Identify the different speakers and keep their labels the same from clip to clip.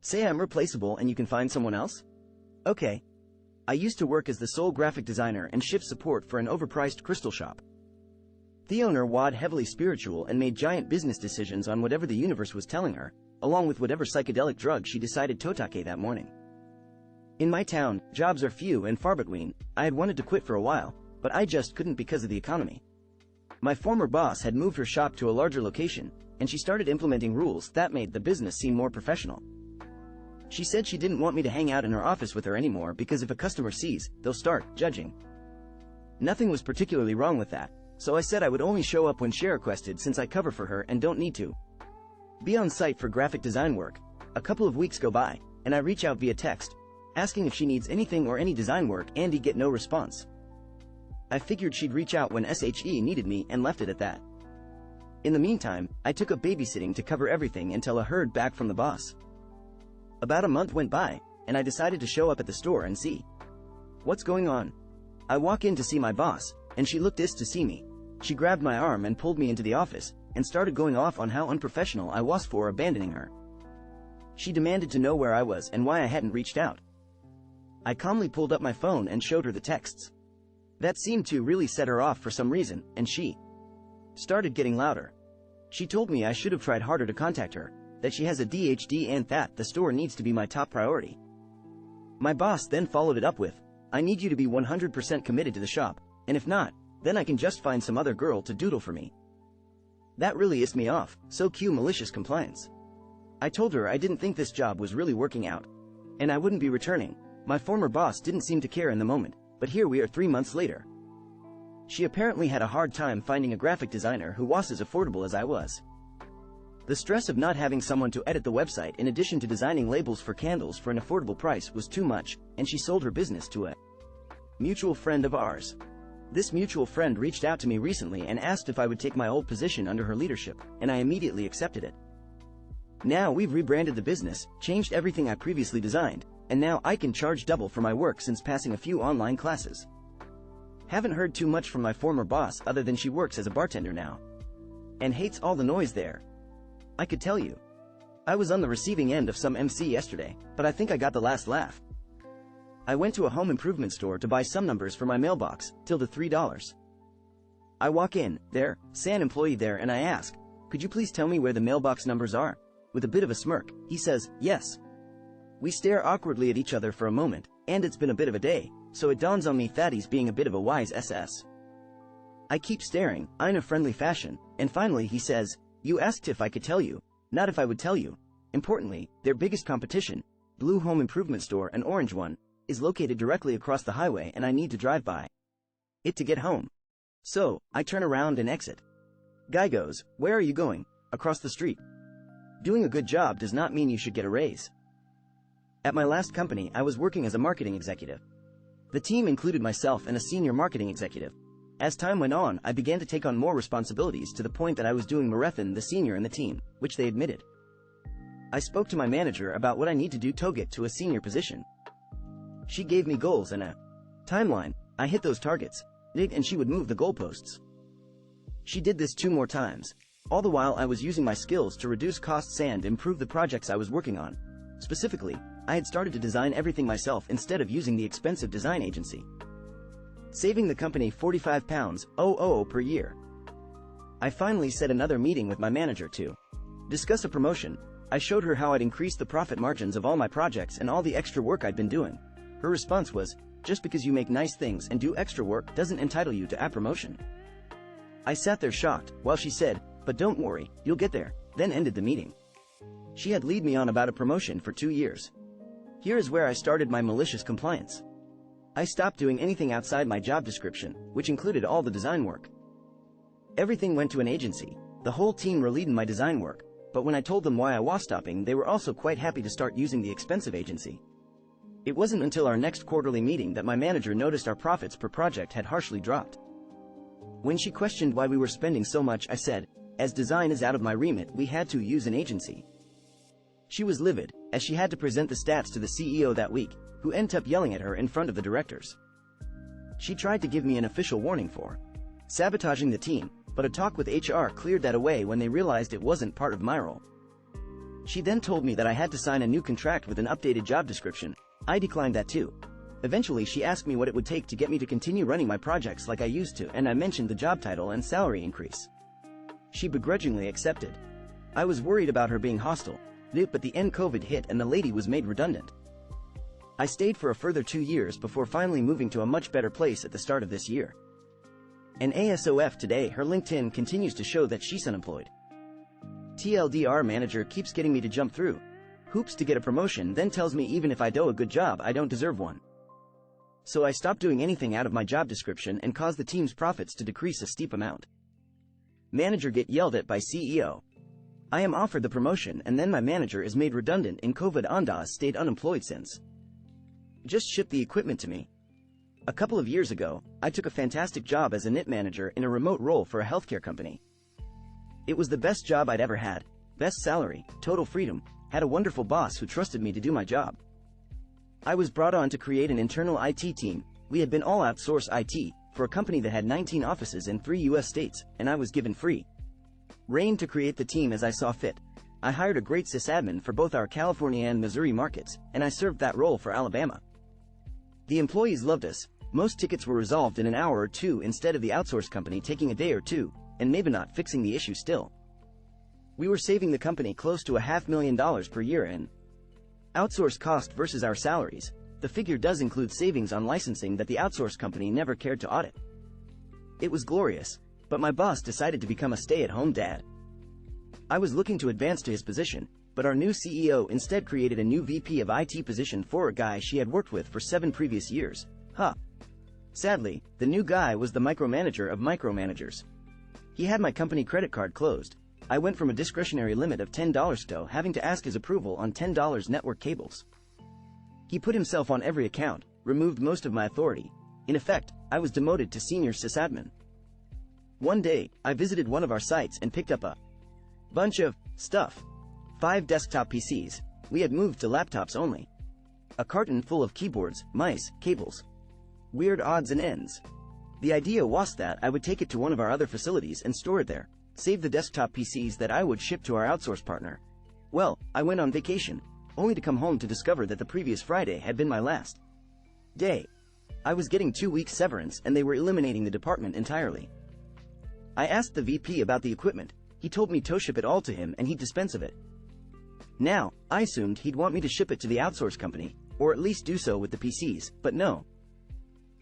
Speaker 1: Say I'm replaceable and you can find someone else? Okay. I used to work as the sole graphic designer and shift support for an overpriced crystal shop. The owner was heavily spiritual and made giant business decisions on whatever the universe was telling her, along with whatever psychedelic drug she decided to take that morning. In my town, jobs are few and far between. I had wanted to quit for a while, but I just couldn't because of the economy. My former boss had moved her shop to a larger location, and she started implementing rules that made the business seem more professional. She said she didn't want me to hang out in her office with her anymore because if a customer sees, they'll start judging. Nothing was particularly wrong with that, so I said I would only show up when she requested since I cover for her and don't need to be on site for graphic design work. A couple of weeks go by, and I reach out via text, asking if she needs anything or any design work, and get no response. I figured she'd reach out when SHE needed me and left it at that. In the meantime, I took up babysitting to cover everything until I heard back from the boss. About a month went by, and I decided to show up at the store and see what's going on. I walk in to see my boss, and she looked to see me. She grabbed my arm and pulled me into the office, and started going off on how unprofessional I was for abandoning her. She demanded to know where I was and why I hadn't reached out. I calmly pulled up my phone and showed her the texts. That seemed to really set her off for some reason, and she started getting louder. She told me I should have tried harder to contact her, that she has a DHD and that the store needs to be my top priority. My boss then followed it up with, I need you to be 100% committed to the shop, and if not, then I can just find some other girl to doodle for me. That really pissed me off, so cue malicious compliance. I told her I didn't think this job was really working out, and I wouldn't be returning. My former boss didn't seem to care in the moment, but here we are 3 months later. She apparently had a hard time finding a graphic designer who was as affordable as I was. The stress of not having someone to edit the website in addition to designing labels for candles for an affordable price was too much, and she sold her business to a mutual friend of ours. This mutual friend reached out to me recently and asked if I would take my old position under her leadership, and I immediately accepted it. Now we've rebranded the business, changed everything I previously designed, and now I can charge double for my work since passing a few online classes. Haven't heard too much from my former boss other than she works as a bartender now and hates all the noise there. I could tell you, I was on the receiving end of some MC yesterday, but I think I got the last laugh. I went to a home improvement store to buy some numbers for my mailbox, till the $3. I walk in, there, an employee there, and I ask, could you please tell me where the mailbox numbers are? With a bit of a smirk, he says, yes. We stare awkwardly at each other for a moment, and it's been a bit of a day, so it dawns on me that he's being a bit of a wise SS. I keep staring, in a friendly fashion, and finally he says, you asked if I could tell you, not if I would tell you. Importantly, their biggest competition, blue home improvement store, an orange one, is located directly across the highway and I need to drive by it to get home. So, I turn around and exit. Guy goes, where are you going? Across the street. Doing a good job does not mean you should get a raise. At my last company, I was working as a marketing executive. The team included myself and a senior marketing executive. As time went on, I began to take on more responsibilities to the point that I was doing Marathon the senior in the team, which they admitted. I spoke to my manager about what I need to do to get to a senior position. She gave me goals and a timeline. I hit those targets, and she would move the goalposts. She did this 2 more times. All the while I was using my skills to reduce costs and improve the projects I was working on. Specifically, I had started to design everything myself instead of using the expensive design agency, saving the company £45 per year. I finally set another meeting with my manager to discuss a promotion. I showed her how I'd increased the profit margins of all my projects and all the extra work I'd been doing. Her response was, just because you make nice things and do extra work doesn't entitle you to a promotion. I sat there shocked, while she said, but don't worry, you'll get there, then ended the meeting. She had lead me on about a promotion for 2 years. Here is where I started my malicious compliance. I stopped doing anything outside my job description, which included all the design work. Everything went to an agency. The whole team relied on my design work, but when I told them why I was stopping, they were also quite happy to start using the expensive agency. It wasn't until our next quarterly meeting that my manager noticed our profits per project had harshly dropped. When she questioned why we were spending so much, I said, as design is out of my remit, we had to use an agency. She was livid, as she had to present the stats to the CEO that week, who ended up yelling at her in front of the directors. She tried to give me an official warning for sabotaging the team, but a talk with HR cleared that away when they realized it wasn't part of my role. She then told me that I had to sign a new contract with an updated job description. I declined that too. Eventually she asked me what it would take to get me to continue running my projects like I used to, and I mentioned the job title and salary increase. She begrudgingly accepted. I was worried about her being hostile, but the end COVID hit and the lady was made redundant. I stayed for a further 2 years before finally moving to a much better place at the start of this year. And ASOF today her LinkedIn continues to show that she's unemployed. TLDR manager keeps getting me to jump through hoops to get a promotion, then tells me even if I do a good job I don't deserve one. So I stopped doing anything out of my job description and caused the team's profits to decrease a steep amount. Manager get yelled at by CEO. I am offered the promotion and then my manager is made redundant in COVID and has stayed unemployed since. Just ship the equipment to me. A couple of years ago, I took a fantastic job as a knit manager in a remote role for a healthcare company. It was the best job I'd ever had, best salary, total freedom, had a wonderful boss who trusted me to do my job. I was brought on to create an internal IT team. We had been all outsource IT for a company that had 19 offices in 3 US states, and I was given free reign to create the team as I saw fit. I hired a great sysadmin for both our California and Missouri markets, and I served that role for Alabama. The employees loved us. Most tickets were resolved in an hour or two instead of the outsource company taking a day or two, and maybe not fixing the issue still. We were saving the company close to $500,000 per year in outsource cost versus our salaries. The figure does include savings on licensing that the outsource company never cared to audit. It was glorious, but my boss decided to become a stay-at-home dad. I was looking to advance to his position, but our new CEO instead created a new VP of IT position for a guy she had worked with for 7 previous years. Sadly, the new guy was the micromanager of micromanagers. He had my company credit card closed. I went from a discretionary limit of $10 to having to ask his approval on $10 network cables. He put himself on every account, removed most of my authority. In effect, I was demoted to senior sysadmin. One day, I visited one of our sites and picked up a bunch of stuff. 5 desktop PCs. We had moved to laptops only. A carton full of keyboards, mice, cables. Weird odds and ends. The idea was that I would take it to one of our other facilities and store it there, save the desktop PCs that I would ship to our outsource partner. Well, I went on vacation, only to come home to discover that the previous Friday had been my last day. I was getting 2 weeks severance and they were eliminating the department entirely. I asked the VP about the equipment. He told me to ship it all to him and he'd dispense of it. Now, I assumed he'd want me to ship it to the outsource company, or at least do so with the PCs, but no.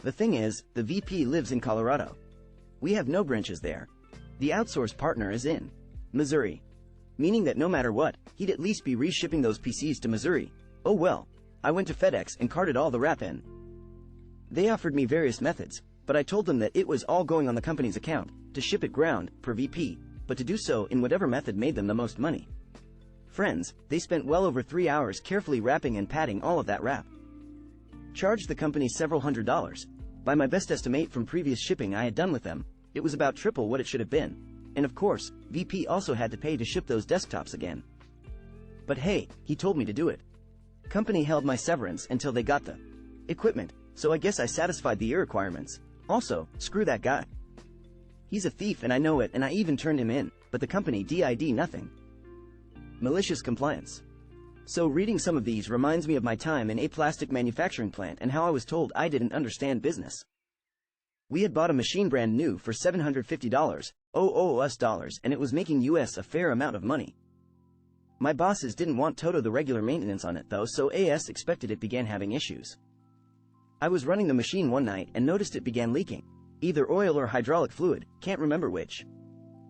Speaker 1: The thing is, the VP lives in Colorado. We have no branches there. The outsource partner is in Missouri. Meaning that no matter what, he'd at least be reshipping those PCs to Missouri. Oh well, I went to FedEx and carted all the wrap in. They offered me various methods, but I told them that it was all going on the company's account, to ship it ground, per VP, but to do so in whatever method made them the most money. Friends, they spent well over 3 hours carefully wrapping and padding all of that wrap. Charged the company several $100s. By my best estimate from previous shipping I had done with them, it was about triple what it should have been. And of course, VP also had to pay to ship those desktops again. But hey, he told me to do it. Company held my severance until they got the equipment, so I guess I satisfied the requirements. Also, screw that guy. He's a thief and I know it, and I even turned him in, but the company did nothing. Malicious compliance. So reading some of these reminds me of my time in a plastic manufacturing plant and how I was told I didn't understand business. We had bought a machine brand new for $750, US, and it was making US a fair amount of money. My bosses didn't want the regular maintenance on it though, so AS expected it began having issues. I was running the machine one night and noticed it began leaking. Either oil or hydraulic fluid, can't remember which.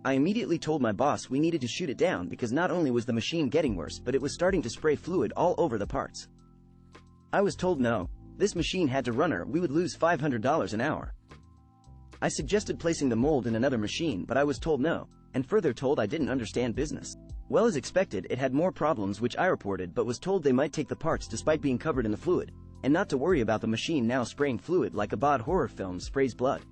Speaker 1: I immediately told my boss we needed to shoot it down because not only was the machine getting worse, but it was starting to spray fluid all over the parts. I was told no, this machine had to run or we would lose $500 an hour. I suggested placing the mold in another machine, but I was told no, and further told I didn't understand business. Well, as expected, it had more problems which I reported, but was told they might take the parts despite being covered in the fluid, and not to worry about the machine now spraying fluid like a bad horror film sprays blood.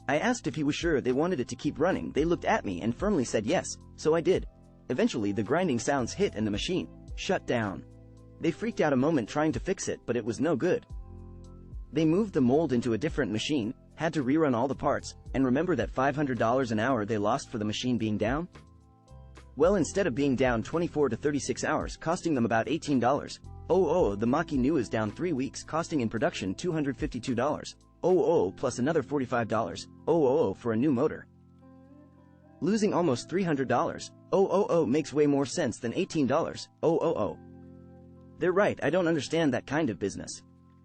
Speaker 1: I asked if he was sure they wanted it to keep running. They looked at me and firmly said yes, so I did. Eventually the grinding sounds hit and the machine shut down. They freaked out a moment trying to fix it, but it was no good. They moved the mold into a different machine, had to rerun all the parts, and remember that $500 an hour they lost for the machine being down? Well, instead of being down 24 to 36 hours, costing them about $18, the Mach-E Nu is down 3 weeks, costing in production $252, plus another $45, for a new motor. Losing almost $300, makes way more sense than $18, They're right, I don't understand that kind of business.